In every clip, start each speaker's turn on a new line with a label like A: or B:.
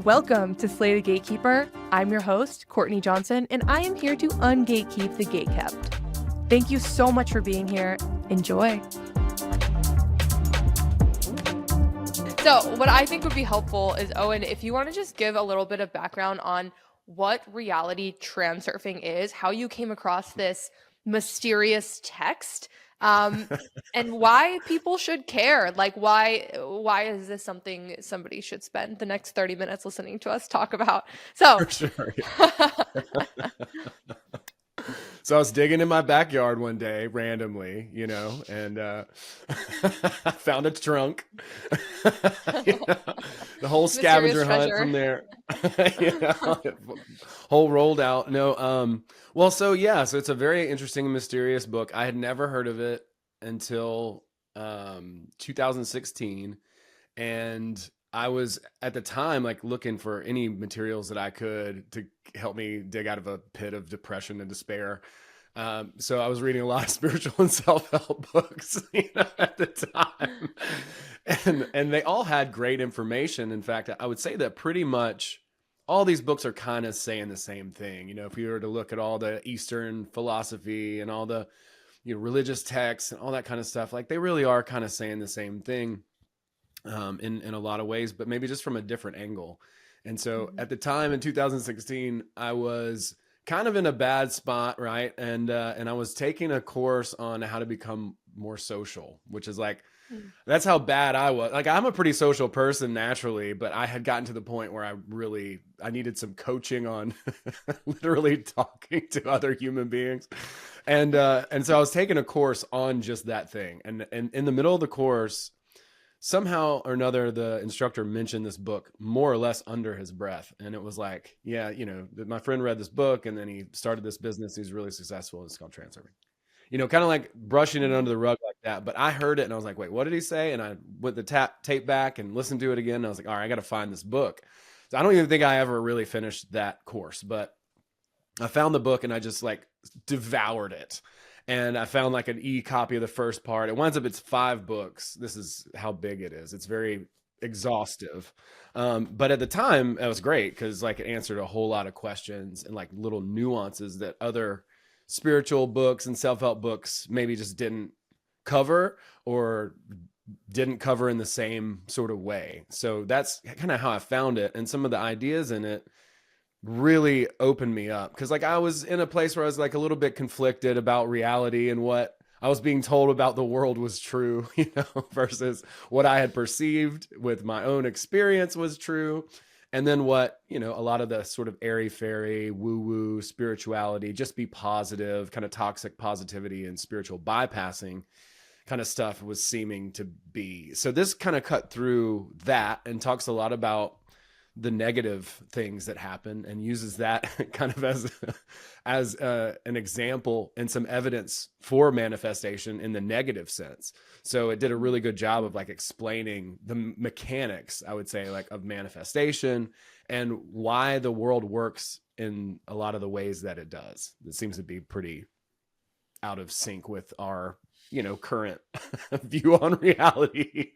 A: Welcome to Slay the Gatekeeper. I'm your host, Courtney Johnson, and I am here to un-gatekeep the gatekept. Thank you so much for being here. Enjoy. So what I think would be helpful is, Owen, if you want to just give a little bit of background on what reality transurfing is, how you came across this mysterious text, and why people should care. Like, why is this something somebody should spend the next 30 minutes listening to us talk about? So,
B: For sure, yeah. So I was digging in my backyard one day randomly, and I found a trunk. The whole scavenger hunt from there. Whole rolled out. No, so it's a very interesting and mysterious book. I had never heard of it until 2016, and I was at the time like looking for any materials that I could to help me dig out of a pit of depression and despair. So I was reading a lot of spiritual and self-help books, at the time, and they all had great information. In fact, I would say that pretty much all these books are kind of saying the same thing. If you were to look at all the Eastern philosophy and all the religious texts and all that kind of stuff, like they really are kind of saying the same thing in a lot of ways, but maybe just from a different angle. And so at the time in 2016, I was kind of in a bad spot, right? And I was taking a course on how to become more social, which is like, that's how bad I was. Like, I'm a pretty social person naturally, but I had gotten to the point where I needed some coaching on literally talking to other human beings. And so I was taking a course on just that thing. And in the middle of the course, somehow or another, the instructor mentioned this book more or less under his breath. And it was like, yeah, my friend read this book and then he started this business. He's really successful. It's called Transurfing. Kind of like brushing it under the rug like that. But I heard it and I was like, wait, what did he say? And I went the tape back and listened to it again. And I was like, all right, I got to find this book. So I don't even think I ever really finished that course, but I found the book and I just like devoured it. And I found like an e-copy of the first part. It winds up, it's 5 books. This is how big it is. It's very exhaustive. But at the time it was great because like it answered a whole lot of questions and like little nuances that other spiritual books and self-help books maybe just didn't cover or didn't cover in the same sort of way. So that's kind of how I found it. And some of the ideas in it really opened me up because like I was in a place where I was like a little bit conflicted about reality and what I was being told about the world was true, versus what I had perceived with my own experience was true. And then what, a lot of the sort of airy-fairy, woo-woo spirituality, just be positive, kind of toxic positivity and spiritual bypassing kind of stuff was seeming to be. So this kind of cut through that and talks a lot about the negative things that happen and uses that kind of as an example and some evidence for manifestation in the negative sense. So it did a really good job of like explaining the mechanics, I would say, like of manifestation and why the world works in a lot of the ways that it does. It seems to be pretty out of sync with our current view on reality.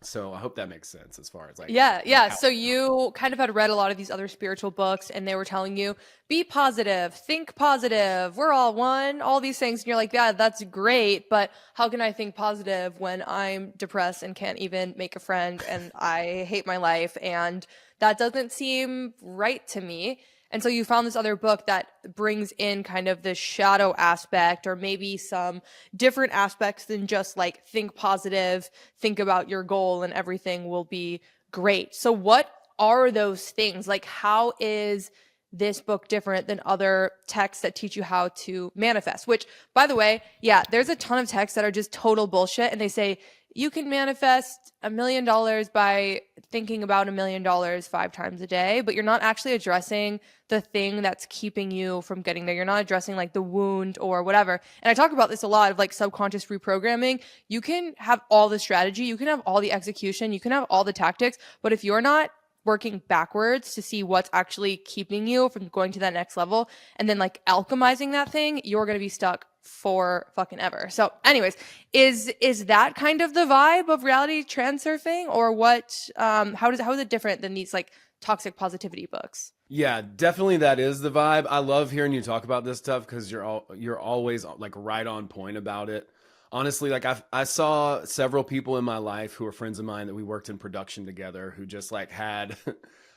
B: So I hope that makes sense as far as like
A: yeah. So you kind of had read a lot of these other spiritual books and they were telling you be positive, think positive, we're all one, all these things, and you're like, yeah, that's great, but how can I think positive when I'm depressed and can't even make a friend and I hate my life and that doesn't seem right to me? And so you found this other book that brings in kind of the shadow aspect or maybe some different aspects than just like think positive, think about your goal and everything will be great. So what are those things? Like, how is this book different than other texts that teach you how to manifest? Which, by the way, yeah, there's a ton of texts that are just total bullshit. And they say, you can manifest $1 million by thinking about $1 million 5 times a day, but you're not actually addressing the thing that's keeping you from getting there. You're not addressing like the wound or whatever. And I talk about this a lot of like subconscious reprogramming. You can have all the strategy, you can have all the execution, you can have all the tactics, but if you're not working backwards to see what's actually keeping you from going to that next level and then like alchemizing that thing, you're going to be stuck for fucking ever. So anyways, is that kind of the vibe of reality transurfing, or what how is it different than these like toxic positivity books?
B: Yeah, definitely that is the vibe. I love hearing you talk about this stuff because you're always like right on point about it. Honestly, like I saw several people in my life who are friends of mine that we worked in production together who just like had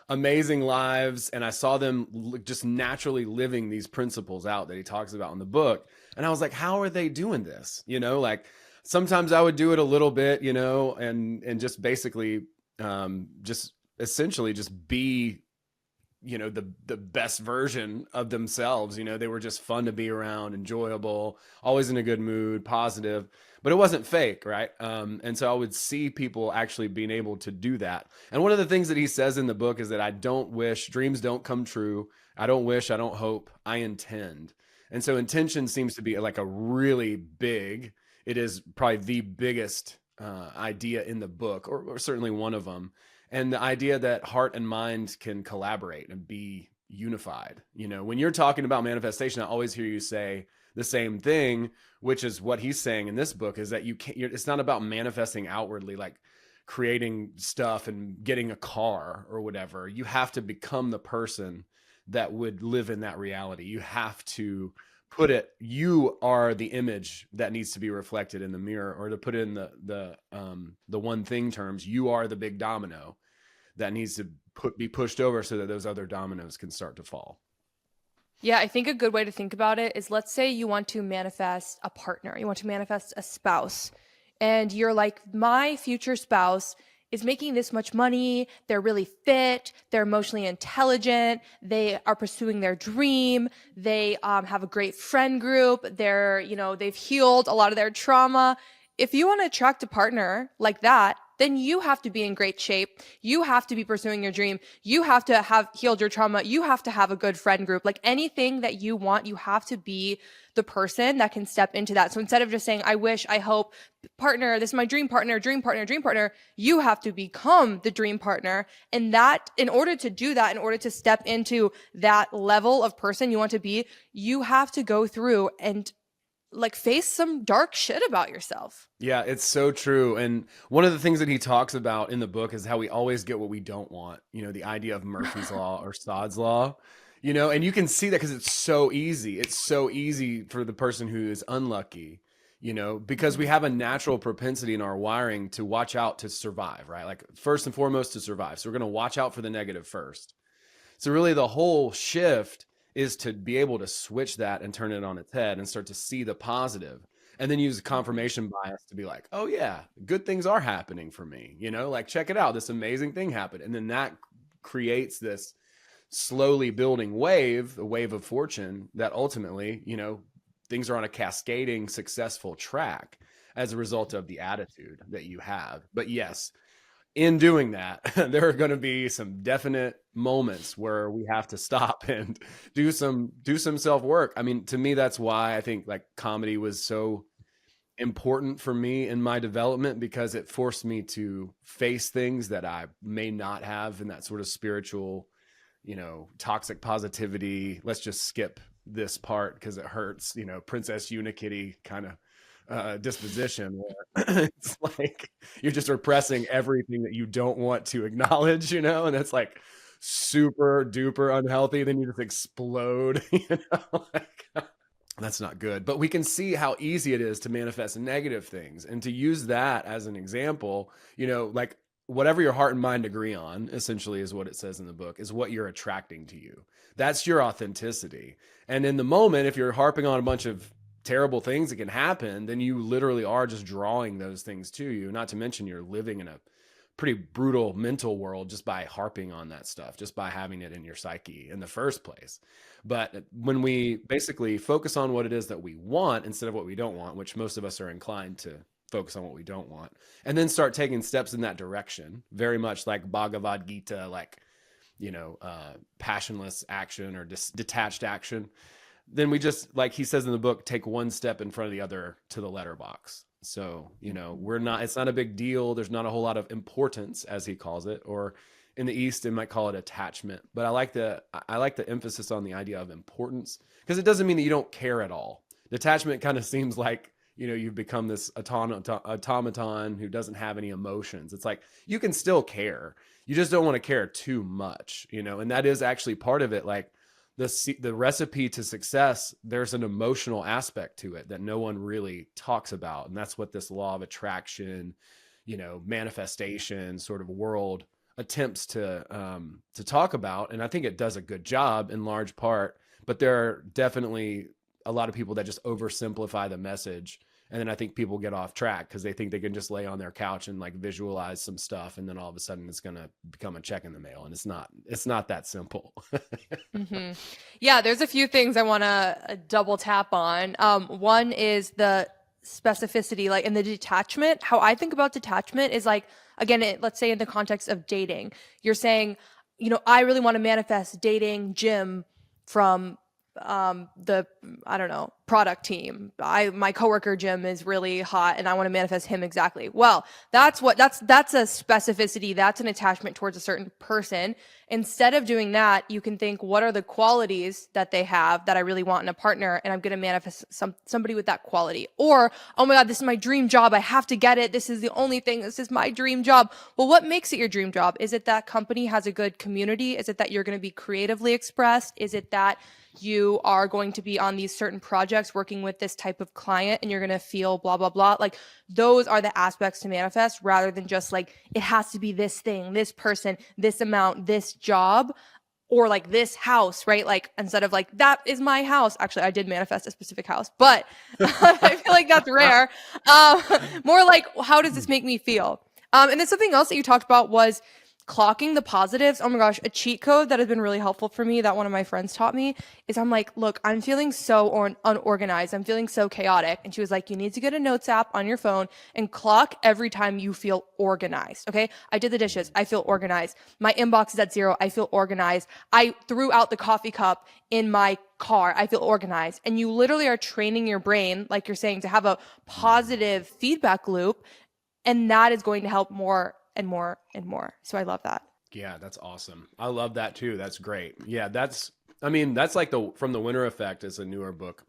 B: amazing lives, and I saw them just naturally living these principles out that he talks about in the book. And I was like, how are they doing this? Like sometimes I would do it a little bit, and just basically just essentially just be the best version of themselves. They were just fun to be around, enjoyable, always in a good mood, positive, but it wasn't fake, right? And so I would see people actually being able to do that. And one of the things that he says in the book is that I don't wish, dreams don't come true. I don't wish, I don't hope, I intend. And so intention seems to be like a really big, it is probably the biggest idea in the book, or certainly one of them. And the idea that heart and mind can collaborate and be unified. When you're talking about manifestation, I always hear you say the same thing, which is what he's saying in this book, is that it's not about manifesting outwardly, like creating stuff and getting a car or whatever. You have to become the person that would live in that reality. You have to put it, you are the image that needs to be reflected in the mirror, or to put it in the one thing terms, you are the big domino that needs to be pushed over so that those other dominoes can start to fall.
A: Yeah, I think a good way to think about it is, let's say you want to manifest a partner, you want to manifest a spouse, and you're like, my future spouse is making this much money, they're really fit, they're emotionally intelligent, they are pursuing their dream, they have a great friend group, they've healed a lot of their trauma. If you want to attract a partner like that, then you have to be in great shape. You have to be pursuing your dream. You have to have healed your trauma. You have to have a good friend group. Like anything that you want, you have to be the person that can step into that. So instead of just saying, I wish, I hope, partner, this is my dream partner, dream partner, dream partner, you have to become the dream partner. And that, in order to do that, in order to step into that level of person you want to be, you have to go through and like face some dark shit about yourself.
B: Yeah, it's so true. And one of the things that he talks about in the book is how we always get what we don't want. The idea of Murphy's Law or Sod's Law, and you can see that because it's so easy. It's so easy for the person who is unlucky, because we have a natural propensity in our wiring to watch out to survive, right? Like first and foremost to survive. So we're going to watch out for the negative first. So really the whole shift is to be able to switch that and turn it on its head and start to see the positive, and then use confirmation bias to be like, oh yeah, good things are happening for me. Like check it out, this amazing thing happened. And then that creates this slowly building wave, a wave of fortune that ultimately, things are on a cascading successful track as a result of the attitude that you have. But yes, in doing that, there are going to be some definite moments where we have to stop and do some self work. I mean, to me, that's why I think like comedy was so important for me in my development, because it forced me to face things that I may not have in that sort of spiritual, toxic positivity. Let's just skip this part because it hurts, Princess Unikitty kind of disposition where it's like you're just repressing everything that you don't want to acknowledge, and it's like super duper unhealthy. Then you just explode, like, that's not good. But we can see how easy it is to manifest negative things, and to use that as an example, like whatever your heart and mind agree on, essentially is what it says in the book, is what you're attracting to you. That's your authenticity. And in the moment, if you're harping on a bunch of terrible things that can happen, then you literally are just drawing those things to you. Not to mention you're living in a pretty brutal mental world just by harping on that stuff, just by having it in your psyche in the first place. But when we basically focus on what it is that we want instead of what we don't want, which most of us are inclined to focus on what we don't want, and then start taking steps in that direction, very much like Bhagavad Gita, like, passionless action or detached action, then we just, like he says in the book, take one step in front of the other to the letterbox. So, it's not a big deal. There's not a whole lot of importance, as he calls it, or in the East, they might call it attachment. But I like the emphasis on the idea of importance, because it doesn't mean that you don't care at all. Detachment kind of seems like, you've become this automaton who doesn't have any emotions. It's like, you can still care. You just don't want to care too much, and that is actually part of it. Like the recipe to success, there's an emotional aspect to it that no one really talks about. And that's what this law of attraction, manifestation sort of world attempts to talk about. And I think it does a good job in large part, but there are definitely a lot of people that just oversimplify the message. And then I think people get off track because they think they can just lay on their couch and like visualize some stuff. And then all of a sudden it's going to become a check in the mail. And it's not that simple.
A: Hmm. Yeah, there's a few things I want to double tap on. One is the specificity, like in the detachment. How I think about detachment is like, again, let's say in the context of dating, you're saying, I really want to manifest dating Jim from the, I don't know, product team. My coworker Jim is really hot and I want to manifest him exactly. Well, that's a specificity, that's an attachment towards a certain person. Instead of doing that, you can think, what are the qualities that they have that I really want in a partner, and I'm going to manifest somebody with that quality. Or, oh my god, this is my dream job, I have to get it, this is the only thing, this is my dream job. Well, what makes it your dream job? Is it that company has a good community? Is it that you're going to be creatively expressed? Is it that you are going to be on these certain projects working with this type of client and you're going to feel blah, blah, blah? Like those are the aspects to manifest, rather than just like, it has to be this thing, this person, this amount, this job, or like this house, right? Like instead of like, that is my house. Actually, I did manifest a specific house, but I feel like that's rare. More like, how does this make me feel? And then something else that you talked about was clocking the positives. Oh my gosh, a cheat code that has been really helpful for me that one of my friends taught me is, I'm like, look, I'm feeling so unorganized. I'm feeling so chaotic. And she was like, you need to get a notes app on your phone and clock every time you feel organized. Okay. I did the dishes. I feel organized. My inbox is at 0. I feel organized. I threw out the coffee cup in my car. I feel organized. And you literally are training your brain, like you're saying, to have a positive feedback loop. And that is going to help more and more and more. So I love that.
B: Yeah, that's awesome. I love that too. That's great. Yeah, that's like From the Winter Effect is a newer book.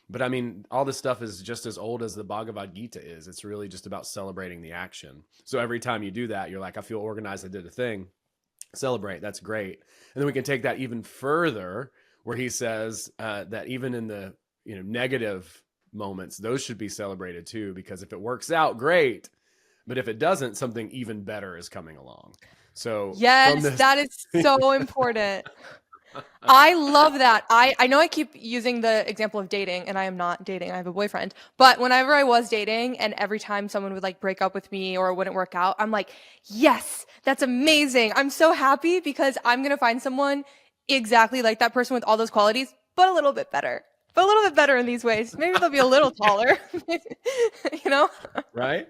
B: But I mean, all this stuff is just as old as the Bhagavad Gita is. It's really just about celebrating the action. So every time you do that, you're like, I feel organized, I did a thing. Celebrate. That's great. And then we can take that even further, where he says that even in the negative moments, those should be celebrated too, because if it works out, great. But if it doesn't, something even better is coming along. So
A: yes, that is so important. I love that. I know I keep using the example of dating, and I am not dating. I have a boyfriend. But whenever I was dating, and every time someone would like break up with me or it wouldn't work out, I'm like, yes, that's amazing. I'm so happy because I'm going to find someone exactly like that person with all those qualities, but a little bit better. But a little bit better in these ways. Maybe they'll be a little taller,
B: Right?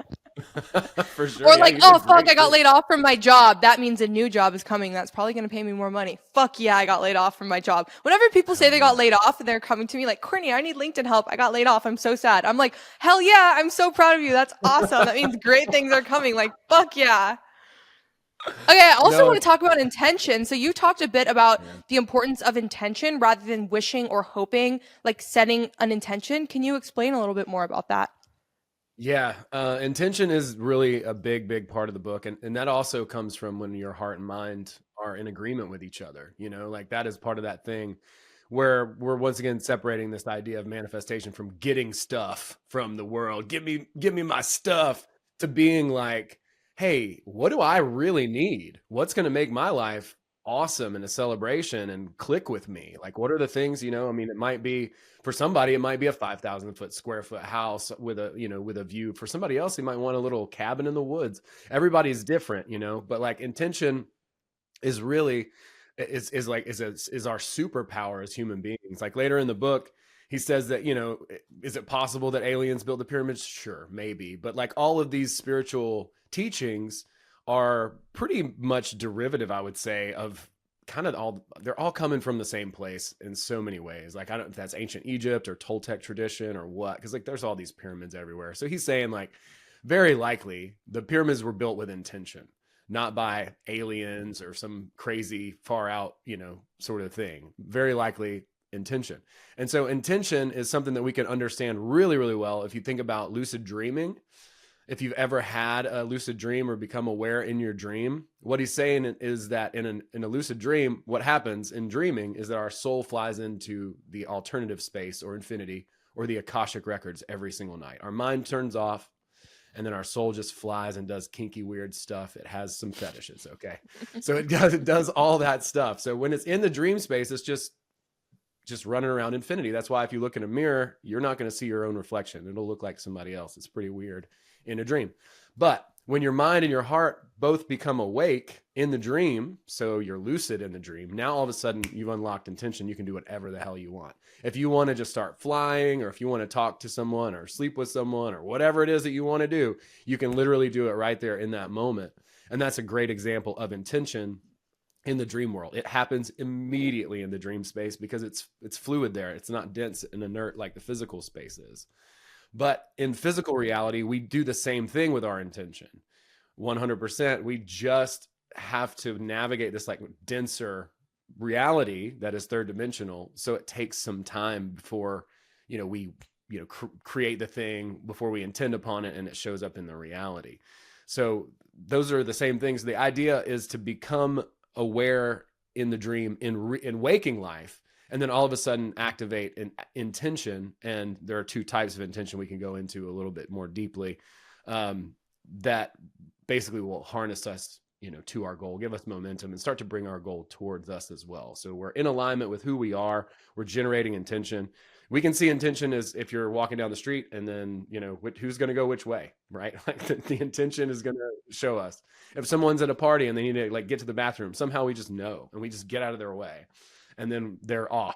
B: For sure.
A: Or
B: Yeah,
A: like, oh fuck, I got laid off from my job. That means a new job is coming. That's probably going to pay me more money. Fuck yeah, I got laid off from my job. Whenever people say they got laid off and they're coming to me like, Courtney, I need LinkedIn help. I got laid off. I'm so sad. I'm like, hell yeah, I'm so proud of you. That's awesome. That means great things are coming. Like, fuck yeah. Okay, I also want to talk about intention. So you talked a bit about the importance of intention rather than wishing or hoping, like setting an intention. Can you explain a little bit more about that?
B: Yeah, intention is really a big part of the book, and that also comes from when your heart and mind are in agreement with each other. Like that is part of that thing where we're once again separating this idea of manifestation from getting stuff from the world. Give me my stuff, to being like, hey, what do I really need? What's going to make my life awesome and a celebration and click with me? Like, what are the things, I mean, it might be, for somebody, it might be a 5,000 square foot house with a view. For somebody else, they might want a little cabin in the woods. Everybody's different, but like intention is really, is our superpower as human beings. Like later in the book, he says that, is it possible that aliens built the pyramids? Sure, maybe. But like all of these spiritual teachings are pretty much derivative, I would say, of kind of they're all coming from the same place in so many ways. Like, I don't know if that's ancient Egypt or Toltec tradition or what, because like there's all these pyramids everywhere. So he's saying like, very likely the pyramids were built with intention, not by aliens or some crazy far out, sort of thing. Very likely intention. And so intention is something that we can understand really, really well if you think about lucid dreaming. If you've ever had a lucid dream or become aware in your dream, what he's saying is that in a lucid dream, what happens in dreaming is that our soul flies into the alternative space or infinity or the Akashic records every single night. Our mind turns off, and then our soul just flies and does kinky, weird stuff. It has some fetishes, okay? So it does all that stuff. So when it's in the dream space, it's just running around infinity. That's why if you look in a mirror, you're not going to see your own reflection. It'll look like somebody else. It's pretty weird in a dream. But when your mind and your heart both become awake in the dream, so you're lucid in the dream, now all of a sudden you've unlocked intention. You can do whatever the hell you want. If you want to just start flying, or if you want to talk to someone or sleep with someone or whatever it is that you want to do, you can literally do it right there in that moment. And that's a great example of intention in the dream world. It happens immediately in the dream space because it's fluid there. It's not dense and inert like the physical space is. But in physical reality, we do the same thing with our intention. 100%. We just have to navigate this like denser reality that is third dimensional. So it takes some time before, we, create the thing, before we intend upon it and it shows up in the reality. So those are the same things. The idea is to become aware in the dream in waking life, and then all of a sudden activate an intention. And there are two types of intention we can go into a little bit more deeply, that basically will harness us, to our goal, give us momentum, and start to bring our goal towards us as well. So we're in alignment with who we are. We're generating intention. We can see intention as if you're walking down the street and then, who's going to go which way, right? Like the intention is going to show us. If someone's at a party and they need to get to the bathroom, somehow we just know and we just get out of their way. And then they're off,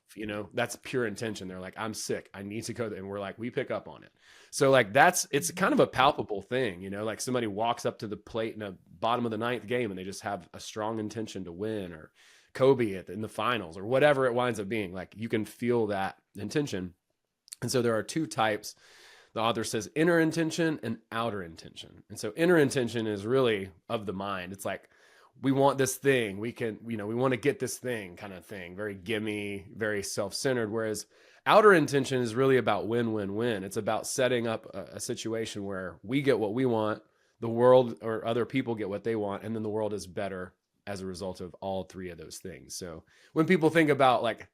B: that's pure intention. They're like, I'm sick, I need to go there. And we're like, we pick up on it. So it's kind of a palpable thing, like somebody walks up to the plate in the bottom of the ninth game and they just have a strong intention to win, or Kobe in the finals, or whatever it winds up being. Like, you can feel that intention. And so there are two types. The author says inner intention and outer intention. And so inner intention is really of the mind. It's like, we want this thing, we want to get this thing kind of thing, very gimme, very self-centered. Whereas outer intention is really about win-win-win. It's about setting up a situation where we get what we want, the world or other people get what they want, and then the world is better as a result of all three of those things. So when people think about like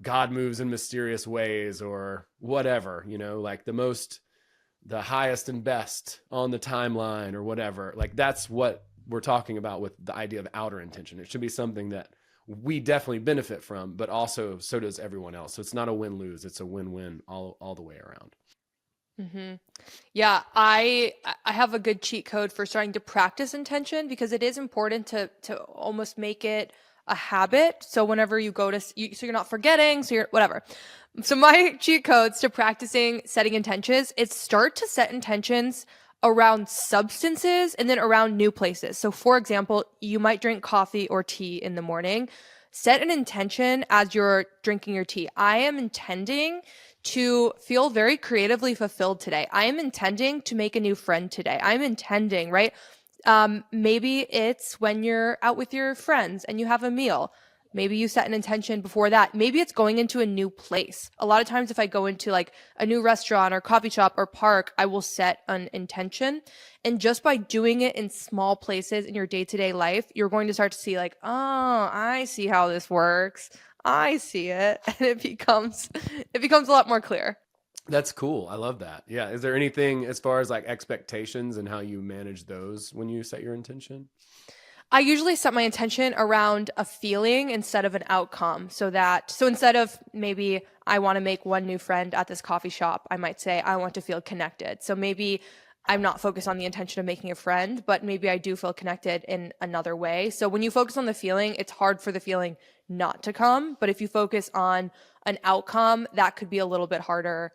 B: God moves in mysterious ways or whatever, like the highest and best on the timeline or whatever, like that's what we're talking about with the idea of outer intention. It should be something that we definitely benefit from, but also so does everyone else. So it's not a win-lose, it's a win-win all the way around.
A: Mm-hmm. Yeah, I have a good cheat code for starting to practice intention, because it is important to almost make it a habit. So whenever you go to, so you're not forgetting, so you're whatever. So my cheat codes to practicing setting intentions is start to set intentions around substances and then around new places. So for example, you might drink coffee or tea in the morning. Set an intention as you're drinking your tea. I am intending to feel very creatively fulfilled today. I am intending to make a new friend today. I'm intending, right? Maybe it's when you're out with your friends and you have a meal. Maybe you set an intention before that. Maybe it's going into a new place. A lot of times if I go into like a new restaurant or coffee shop or park, I will set an intention. And just by doing it in small places in your day-to-day life, you're going to start to see like, oh, I see how this works. I see it. And it becomes a lot more clear.
B: That's cool. I love that. Yeah. Is there anything as far as like expectations and how you manage those when you set your intention?
A: I usually set my intention around a feeling instead of an outcome. So instead of maybe I want to make one new friend at this coffee shop, I might say I want to feel connected. So maybe I'm not focused on the intention of making a friend, but maybe I do feel connected in another way. So when you focus on the feeling, it's hard for the feeling not to come. But if you focus on an outcome, that could be a little bit harder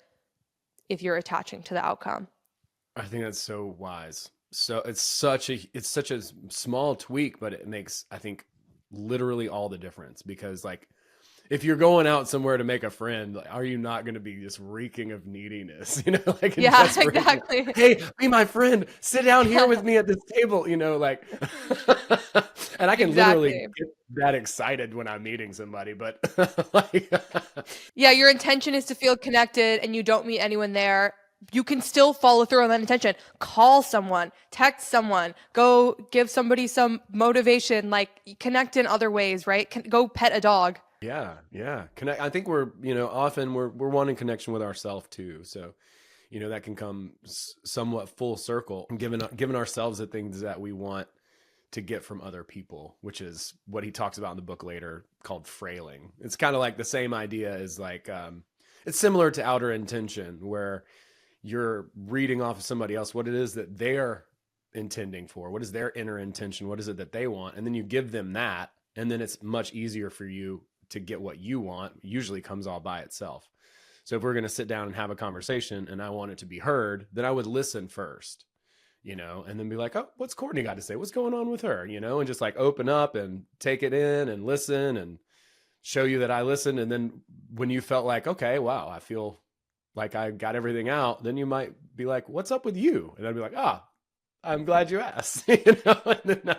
A: if you're attaching to the outcome.
B: I think that's so wise. So it's such a small tweak, but it makes, I think, literally all the difference. Because like, if you're going out somewhere to make a friend, like, are you not going to be just reeking of neediness? Like,
A: yeah, exactly.
B: Hey, be my friend. Sit down here with me at this table. Like, and I can literally that excited when I'm meeting somebody, but like,
A: Yeah, your intention is to feel connected and you don't meet anyone there. You can still follow through on that intention. Call someone, text someone, go give somebody some motivation, like connect in other ways, right? Go pet a dog.
B: yeah, yeah. Connect. I think we're, often we're wanting connection with ourselves too. So, that can come somewhat full circle, and giving ourselves the things that we want to get from other people, which is what he talks about in the book later called frailing. It's kind of like the same idea as like, it's similar to outer intention, where you're reading off of somebody else what it is that they're intending for, what is their inner intention, what is it that they want, and then you give them that, and then it's much easier for you to get what you want. Usually comes all by itself. So if we're going to sit down and have a conversation and I want it to be heard, then I would listen first, and then be like, oh, what's Courtney got to say, what's going on with her, and just like open up and take it in and listen and show you that I listened. And then when you felt like, okay, wow, I feel like I got everything out, then you might be like, what's up with you? And I'd be like, I'm glad you asked, and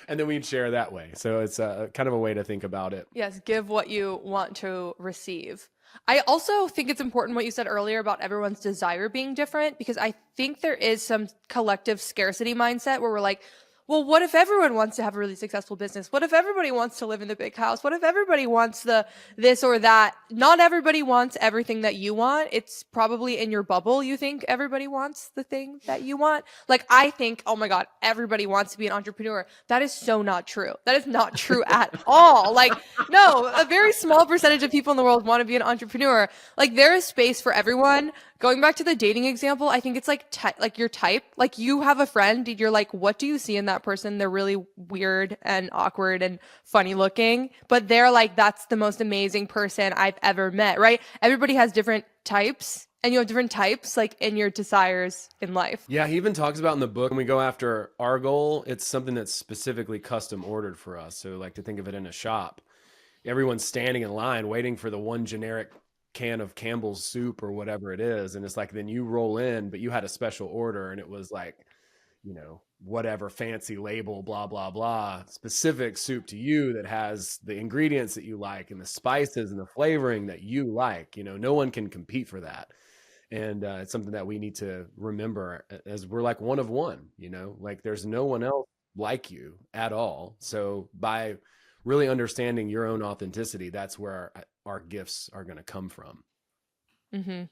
B: then we'd share that way. So it's kind of a way to think about it.
A: Yes, give what you want to receive. I also think it's important what you said earlier about everyone's desire being different, because I think there is some collective scarcity mindset where we're like, well, what if everyone wants to have a really successful business? What if everybody wants to live in the big house? What if everybody wants the this or that? Not everybody wants everything that you want. It's probably in your bubble you think everybody wants the thing that you want. Like I think, oh my God, everybody wants to be an entrepreneur. That is so not true. That is not true at all. Like, no, a very small percentage of people in the world want to be an entrepreneur. Like there is space for everyone. Going back to the dating example, I think it's like like your type. Like you have a friend, you're like, what do you see in that person? They're really weird and awkward and funny looking, but they're like, that's the most amazing person I've ever met, right? Everybody has different types, and you have different types like in your desires in life.
B: Yeah, he even talks about in the book, when we go after our goal, it's something that's specifically custom ordered for us. So like to think of it in a shop, everyone's standing in line waiting for the one generic can of Campbell's soup or whatever it is. And it's like, then you roll in, but you had a special order and it was like, whatever fancy label, blah, blah, blah, specific soup to you that has the ingredients that you like and the spices and the flavoring that you like. No one can compete for that. And it's something that we need to remember, as we're like one of one, like there's no one else like you at all. So by really understanding your own authenticity, that's where our gifts are going to come from.
A: Mm-hmm.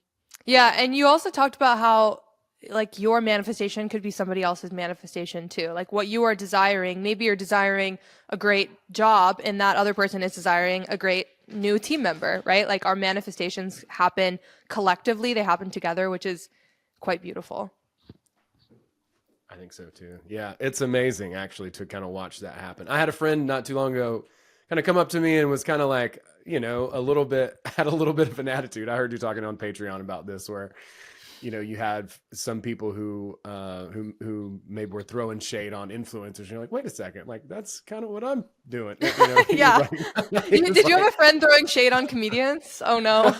A: Yeah. And you also talked about how like your manifestation could be somebody else's manifestation too. Like what you are desiring, maybe you're desiring a great job and that other person is desiring a great new team member, right? Like our manifestations happen collectively, they happen together, which is quite beautiful.
B: I think so too. Yeah, it's amazing actually to kind of watch that happen. I had a friend not too long ago kind of come up to me and was kind of like, a little bit, had a little bit of an attitude. I heard you talking on Patreon about this, where you had some people who maybe were throwing shade on influencers. And you're like, wait a second, like that's kind of what I'm doing.
A: Yeah.
B: Like,
A: Did you have a friend throwing shade on comedians? Oh no.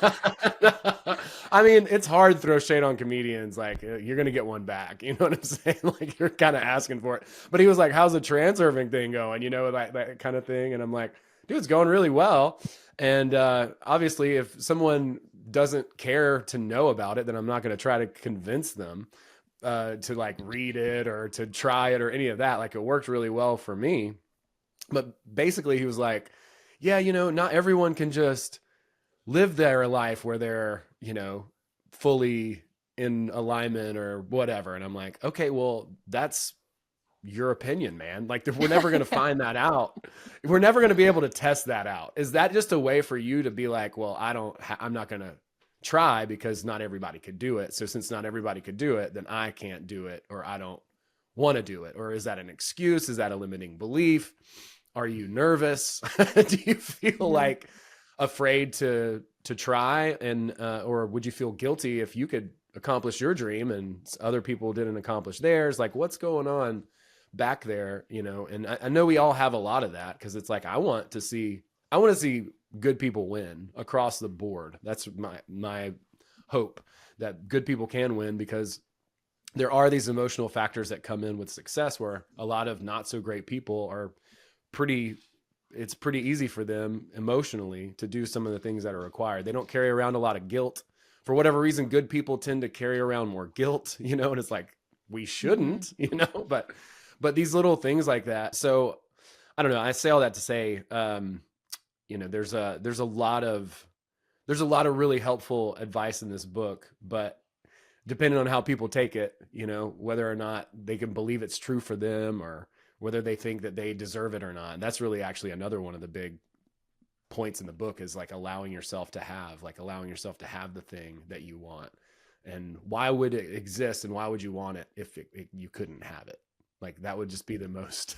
B: I mean, it's hard to throw shade on comedians. Like you're gonna get one back. You know what I'm saying? Like you're kind of asking for it. But he was like, "How's the transurfing thing going?" That kind of thing. And I'm like, "Dude, it's going really well." And obviously, if someone doesn't care to know about it, then I'm not going to try to convince them to like read it or to try it or any of that. Like it worked really well for me. But basically he was like, yeah, not everyone can just live their life where they're, fully in alignment or whatever. And I'm like, okay, well, that's your opinion, man. Like we're never going to find that out. We're never going to be able to test that out. Is that just a way for you to be like, well, I'm not going to try because not everybody could do it. So since not everybody could do it, then I can't do it, or I don't want to do it. Or is that an excuse? Is that a limiting belief? Are you nervous? Do you feel like afraid to try? And, or would you feel guilty if you could accomplish your dream and other people didn't accomplish theirs? Like what's going on back there, and I know we all have a lot of that, because it's like I want to see good people win across the board. That's my hope, that good people can win, because there are these emotional factors that come in with success where a lot of not so great people are pretty it's pretty easy for them emotionally to do some of the things that are required. They don't carry around a lot of guilt. For whatever reason, good people tend to carry around more guilt, and it's like, we
A: Mhm.
B: shouldn't, but these little things like that. So I don't know. I say all that to say, there's a lot of really helpful advice in this book, but depending on how people take it, whether or not they can believe it's true for them or whether they think that they deserve it or not. And that's really actually another one of the big points in the book is like allowing yourself to have the thing that you want. And why would it exist and why would you want it if you couldn't have it? Like that would just be the most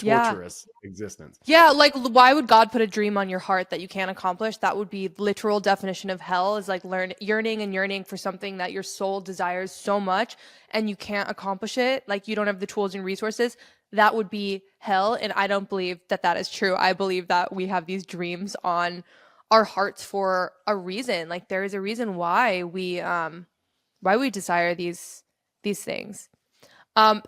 A: Yeah.
B: torturous existence.
A: Yeah, like why would God put a dream on your heart that you can't accomplish? That would be literal definition of hell is like yearning for something that your soul desires so much and you can't accomplish it. Like you don't have the tools and resources. That would be hell. And I don't believe that that is true. I believe that we have these dreams on our hearts for a reason. Like there is a reason why we desire these things.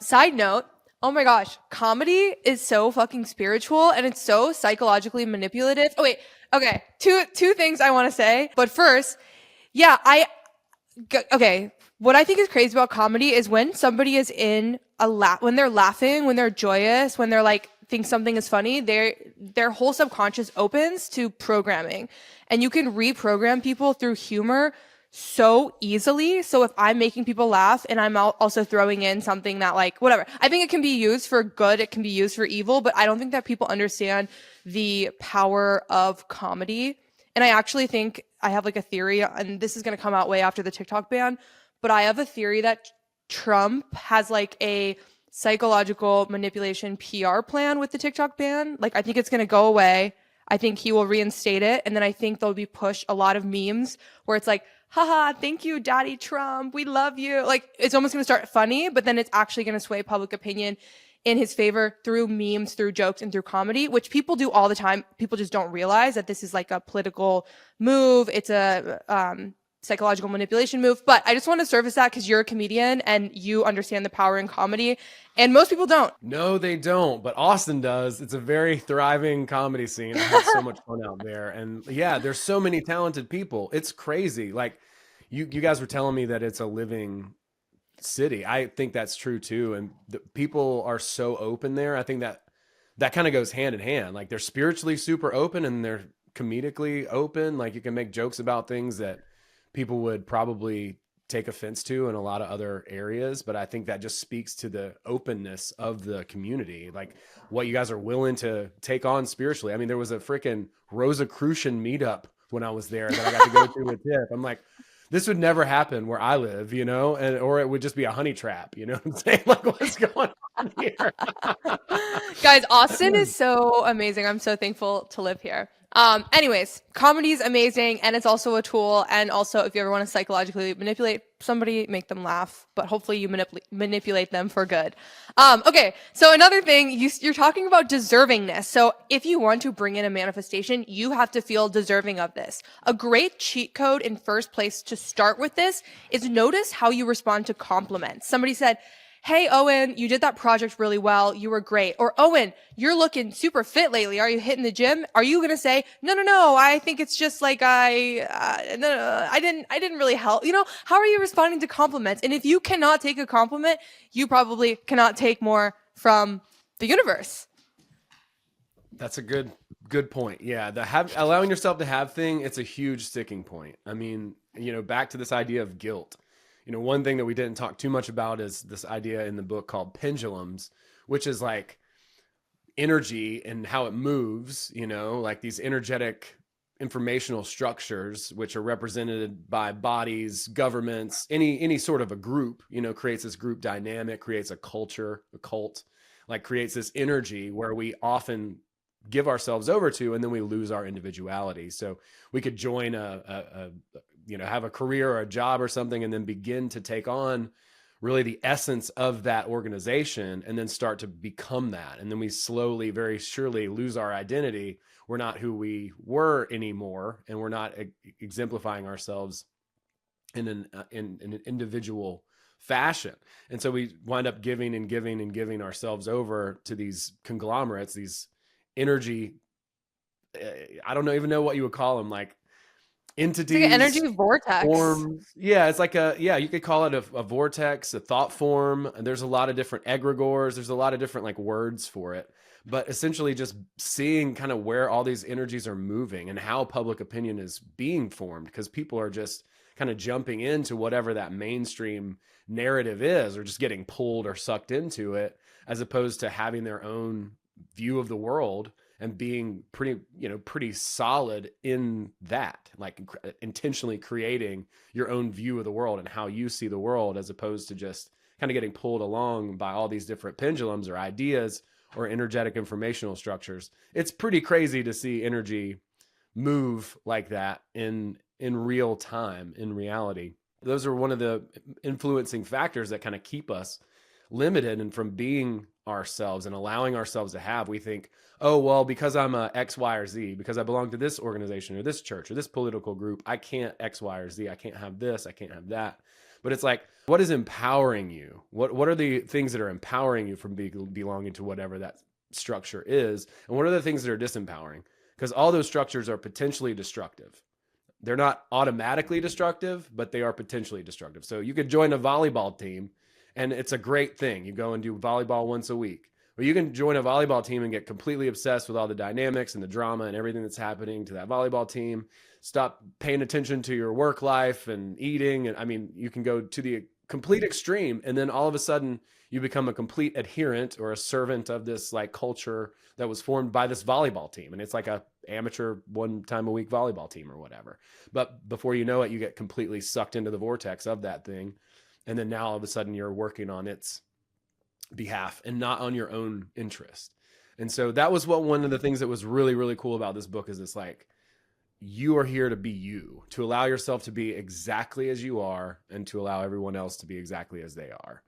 A: Side note, oh my gosh, comedy is so fucking spiritual and it's so psychologically manipulative. Oh wait, okay, two things I want to say. But first, yeah, okay, what I think is crazy about comedy is when somebody is in when they're laughing, when they're joyous, when they're like think something is funny, their whole subconscious opens to programming. And you can reprogram people through humor so easily. So if I'm making people laugh and I'm also throwing in something that like whatever, I think it can be used for good, it can be used for evil, but I don't think that people understand the power of comedy. And I actually think I have like a theory, and this is going to come out way after the TikTok ban, but I have a theory that Trump has like a psychological manipulation PR plan with the TikTok ban. Like I think it's going to go away. I think he will reinstate it. And then I think there'll be pushed a lot of memes where it's like, haha, thank you, Daddy Trump. We love you. Like it's almost going to start funny, but then it's actually going to sway public opinion in his favor through memes, through jokes, and through comedy, which people do all the time. People just don't realize that this is like a political move. It's a psychological manipulation move. But I just want to surface that because you're a comedian and you understand the power in comedy. And most people don't.
B: No, they don't, but Austin does. It's a very thriving comedy scene. I have so much fun out there. And yeah, there's so many talented people. It's crazy. Like you guys were telling me that it's a living city. I think that's true too. And the people are so open there. I think that kind of goes hand in hand. Like they're spiritually super open and they're comedically open. Like you can make jokes about things that people would probably take offense to in a lot of other areas, but I think that just speaks to the openness of the community, like what you guys are willing to take on spiritually. I mean, there was a freaking Rosicrucian meetup when I was there that I got to go to with Tiff. I'm like, this would never happen where I live, or it would just be a honey trap, you know what I'm saying? Like, what's going on here?
A: Guys, Austin is so amazing. I'm so thankful to live here. Anyways, comedy is amazing and it's also a tool. And also, if you ever want to psychologically manipulate somebody, make them laugh, but hopefully you manipulate them for good. Okay, so another thing, you're talking about deservingness. So if you want to bring in a manifestation, you have to feel deserving of this. A great cheat code in first place to start with this is notice how you respond to compliments. Somebody said, hey, Owen, you did that project really well. You were great. Or Owen, you're looking super fit lately. Are you hitting the gym? Are you going to say, no, I think it's just like no, I didn't really help. How are you responding to compliments? And if you cannot take a compliment, you probably cannot take more from the universe.
B: That's a good point. Yeah. Allowing yourself to have thing, it's a huge sticking point. I mean, back to this idea of guilt. One thing that we didn't talk too much about is this idea in the book called pendulums, which is like energy and how it moves, like these energetic informational structures, which are represented by bodies, governments, any sort of a group, creates this group dynamic, creates a culture, a cult, like creates this energy where we often give ourselves over to, and then we lose our individuality. So we could join have a career or a job or something, and then begin to take on really the essence of that organization and then start to become that. And then we slowly, very surely lose our identity. We're not who we were anymore. And we're not exemplifying ourselves in an individual fashion. And so we wind up giving and giving and giving ourselves over to these conglomerates, these energy. I don't even know what you would call them, like
A: It's like an
B: entities,
A: energy vortex.
B: forms. Yeah, it's like you could call it a vortex, a thought form. And there's a lot of different egregores. There's a lot of different like words for it. But essentially just seeing kind of where all these energies are moving and how public opinion is being formed, because people are just kind of jumping into whatever that mainstream narrative is, or just getting pulled or sucked into it, as opposed to having their own view of the world and being pretty solid in that, like intentionally creating your own view of the world and how you see the world, as opposed to just kind of getting pulled along by all these different pendulums or ideas or energetic informational structures. It's pretty crazy to see energy move like that in real time, in reality. Those are one of the influencing factors that kind of keep us limited and from being ourselves and allowing ourselves to have. We think, oh, well, because I'm a X, Y, or Z, because I belong to this organization or this church or this political group, I can't X, Y, or Z. I can't have this. I can't have that. But it's like, what is empowering you? What are the things that are empowering you from belonging to whatever that structure is? And what are the things that are disempowering? Because all those structures are potentially destructive. They're not automatically destructive, but they are potentially destructive. So you could join a volleyball team and it's a great thing. You go and do volleyball once a week. Or you can join a volleyball team and get completely obsessed with all the dynamics and the drama and everything that's happening to that volleyball team. Stop paying attention to your work life and eating. And I mean, you can go to the complete extreme. And then all of a sudden you become a complete adherent or a servant of this like culture that was formed by this volleyball team. And it's like a amateur one time a week volleyball team or whatever. But before you know it, you get completely sucked into the vortex of that thing. And then now all of a sudden you're working on its behalf and not on your own interest. And so that was one of the things that was really, really cool about this book, is it's like, you are here to be you, to allow yourself to be exactly as you are and to allow everyone else to be exactly as they are.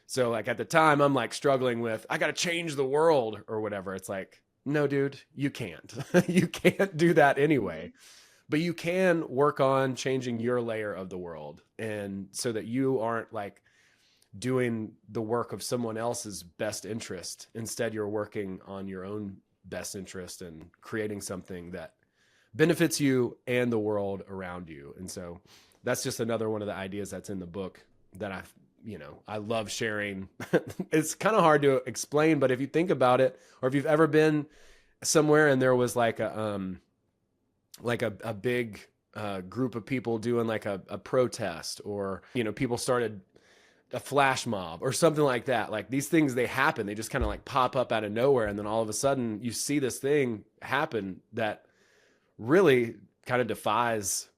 B: So like at the time I'm like struggling with, I got to change the world or whatever. It's like, no, dude, you can't. You can't do that anyway. But you can work on changing your layer of the world, and so that you aren't like doing the work of someone else's best interest. Instead, you're working on your own best interest and creating something that benefits you and the world around you. And so that's just another one of the ideas that's in the book that I love sharing. It's kind of hard to explain, but if you think about it, or if you've ever been somewhere and there was like a big group of people doing like a protest, or, people started a flash mob or something like that. Like these things, they happen, they just kind of like pop up out of nowhere. And then all of a sudden you see this thing happen that really kind of defies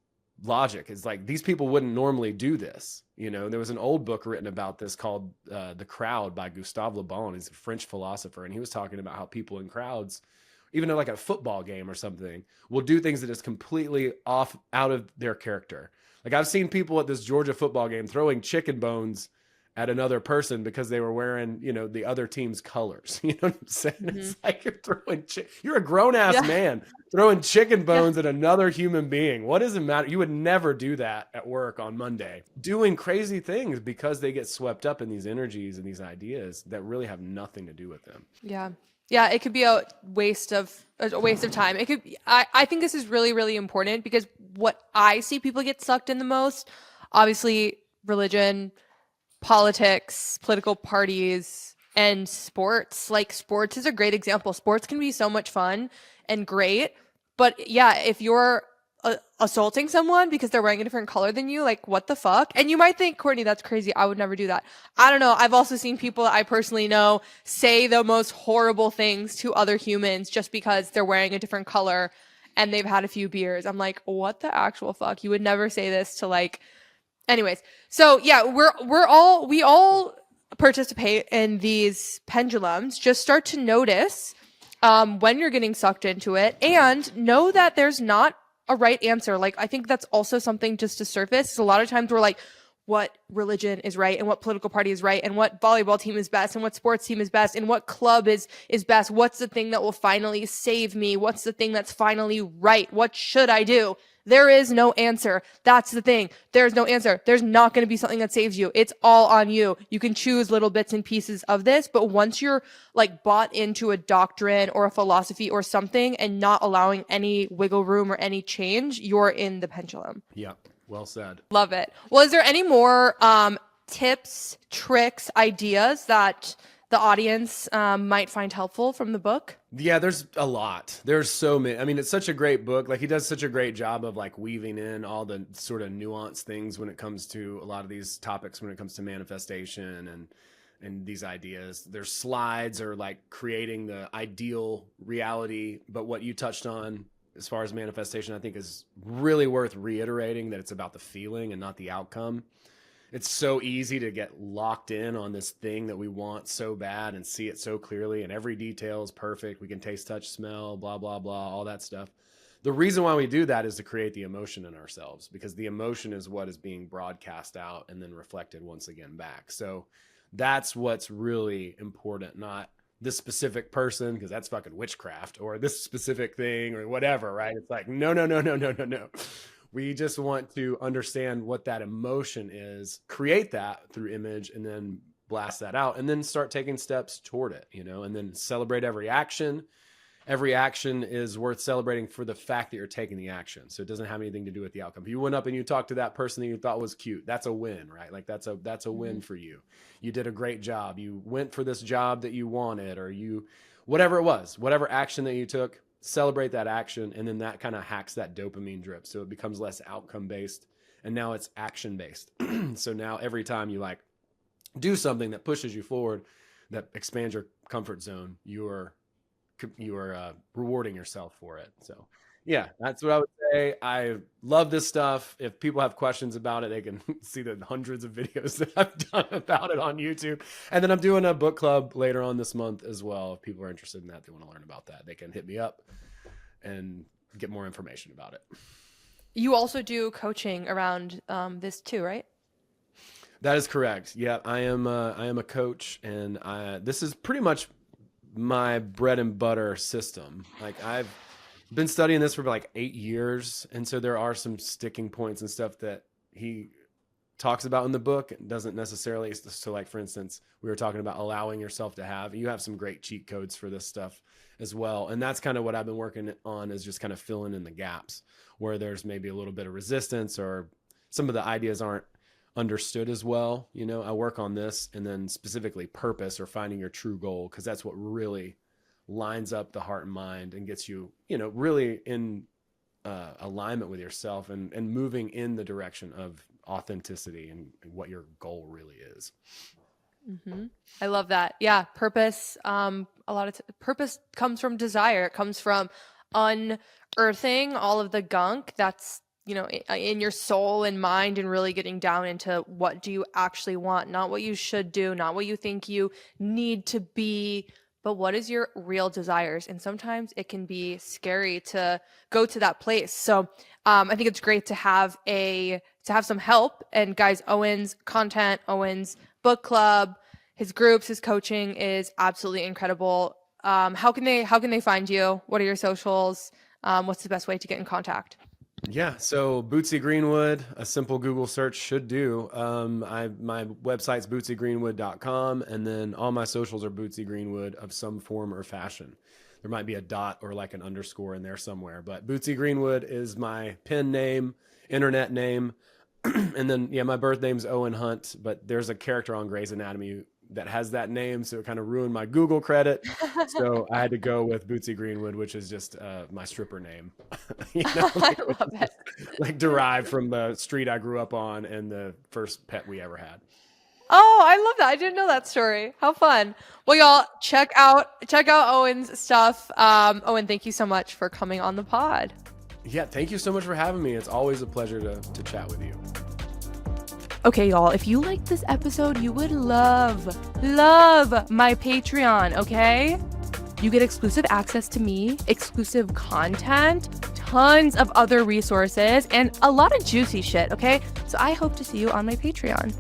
B: logic. It's like, these people wouldn't normally do this. There was an old book written about this called The Crowd by Gustave Le Bon. He's a French philosopher. And he was talking about how people in crowds, even at like a football game or something, will do things that is completely out of their character. Like I've seen people at this Georgia football game throwing chicken bones at another person because they were wearing, the other team's colors. You know what I'm saying? Mm-hmm. It's like you're a grown ass man throwing chicken bones at another human being. What does it matter? You would never do that at work on Monday, doing crazy things because they get swept up in these energies and these ideas that really have nothing to do with them.
A: Yeah. Yeah, it could be a waste of time. It could be, I think this is really, really important, because what I see people get sucked in the most, obviously religion, politics, political parties, and sports. Like sports is a great example. Sports can be so much fun and great, but yeah, if you're assaulting someone because they're wearing a different color than you, like what the fuck? And you might think, Courtney, that's crazy, I would never do that. I don't know. I've also seen people I personally know say the most horrible things to other humans just because they're wearing a different color and they've had a few beers. I'm like, what the actual fuck? You would never say this to like. Anyways, so yeah, we all participate in these pendulums. Just start to notice when you're getting sucked into it, and know that there's not a right answer. Like, I think that's also something just to surface. A lot of times we're like, what religion is right and what political party is right and what volleyball team is best and what sports team is best and what club is best. What's the thing that will finally save me? What's the thing that's finally right? What should I do? There is no answer. That's the thing. There's no answer. There's not going to be something that saves you. It's all on you. You can choose little bits and pieces of this, but once you're like bought into a doctrine or a philosophy or something and not allowing any wiggle room or any change, you're in the pendulum.
B: Yeah. Well said.
A: Love it. Well, is there any more tips, tricks, ideas that the audience might find helpful from the book?
B: Yeah, there's a lot. There's so many. I mean, it's such a great book. Like, he does such a great job of like weaving in all the sort of nuanced things when it comes to a lot of these topics, when it comes to manifestation and these ideas. There's slides or like creating the ideal reality. But what you touched on as far as manifestation, I think is really worth reiterating, that it's about the feeling and not the outcome. It's so easy to get locked in on this thing that we want so bad and see it so clearly, and every detail is perfect. We can taste, touch, smell, blah, blah, blah, all that stuff. The reason why we do that is to create the emotion in ourselves, because the emotion is what is being broadcast out and then reflected once again back. So that's what's really important, not this specific person, because that's fucking witchcraft, or this specific thing or whatever, right? It's like, no. We just want to understand what that emotion is, create that through image, and then blast that out, and then start taking steps toward it, and then celebrate every action. Every action is worth celebrating for the fact that you're taking the action. So it doesn't have anything to do with the outcome. If you went up and you talked to that person that you thought was cute, that's a win, right? Like that's a win for you. You did a great job. You went for this job that you wanted, or whatever it was, whatever action that you took, celebrate that action. And then that kind of hacks that dopamine drip. So it becomes less outcome based, and now it's action based. So now every time you like do something that pushes you forward, that expands your comfort zone, you are rewarding yourself for it. So yeah, that's what I would say. I love this stuff. If people have questions about it, they can see the hundreds of videos that I've done about it on YouTube. And then I'm doing a book club later on this month as well. If people are interested in that, they want to learn about that, they can hit me up and get more information about it.
A: You also do coaching around this too, right?
B: That is correct. Yeah, I am a coach, and this is pretty much my bread and butter system. Like, I've been studying this for like 8 years. And so there are some sticking points and stuff that he talks about in the book. It doesn't necessarily. So like, for instance, we were talking about allowing yourself to have, you have some great cheat codes for this stuff as well. And that's kind of what I've been working on, is just kind of filling in the gaps where there's maybe a little bit of resistance, or some of the ideas aren't understood as well. I work on this, and then specifically purpose, or finding your true goal, because that's what really lines up the heart and mind and gets you, really in alignment with yourself, and moving in the direction of authenticity and what your goal really is.
A: Mm-hmm. I love that. Yeah. Purpose. Purpose comes from desire. It comes from unearthing all of the gunk that's, in your soul and mind, and really getting down into what do you actually want, not what you should do, not what you think you need to be, but what is your real desires. And sometimes it can be scary to go to that place. So I think it's great to have some help. And guys, Owen's content, Owen's book club, his groups, his coaching is absolutely incredible. How can they find you? What are your socials? What's the best way to get in contact?
B: Yeah. So Bootsy Greenwood, a simple Google search should do. My website's bootsygreenwood.com, and then all my socials are Bootsy Greenwood of some form or fashion. There might be a dot or like an underscore in there somewhere, but Bootsy Greenwood is my pen name, internet name. And then, yeah, my birth name's Owen Hunt, but there's a character on Grey's Anatomy that has that name, so it kind of ruined my Google credit. So I had to go with Bootsy Greenwood, which is just my stripper name.
A: I love it.
B: Like derived from the street I grew up on and the first pet we ever had.
A: Oh, I love that. I didn't know that story. How fun. Well, y'all, check out Owen's stuff. Owen, thank you so much for coming on the pod.
B: Yeah, thank you so much for having me. It's always a pleasure to chat with you.
A: Okay, y'all, if you liked this episode, you would love my Patreon, okay? You get exclusive access to me, exclusive content, tons of other resources, and a lot of juicy shit, okay? So I hope to see you on my Patreon.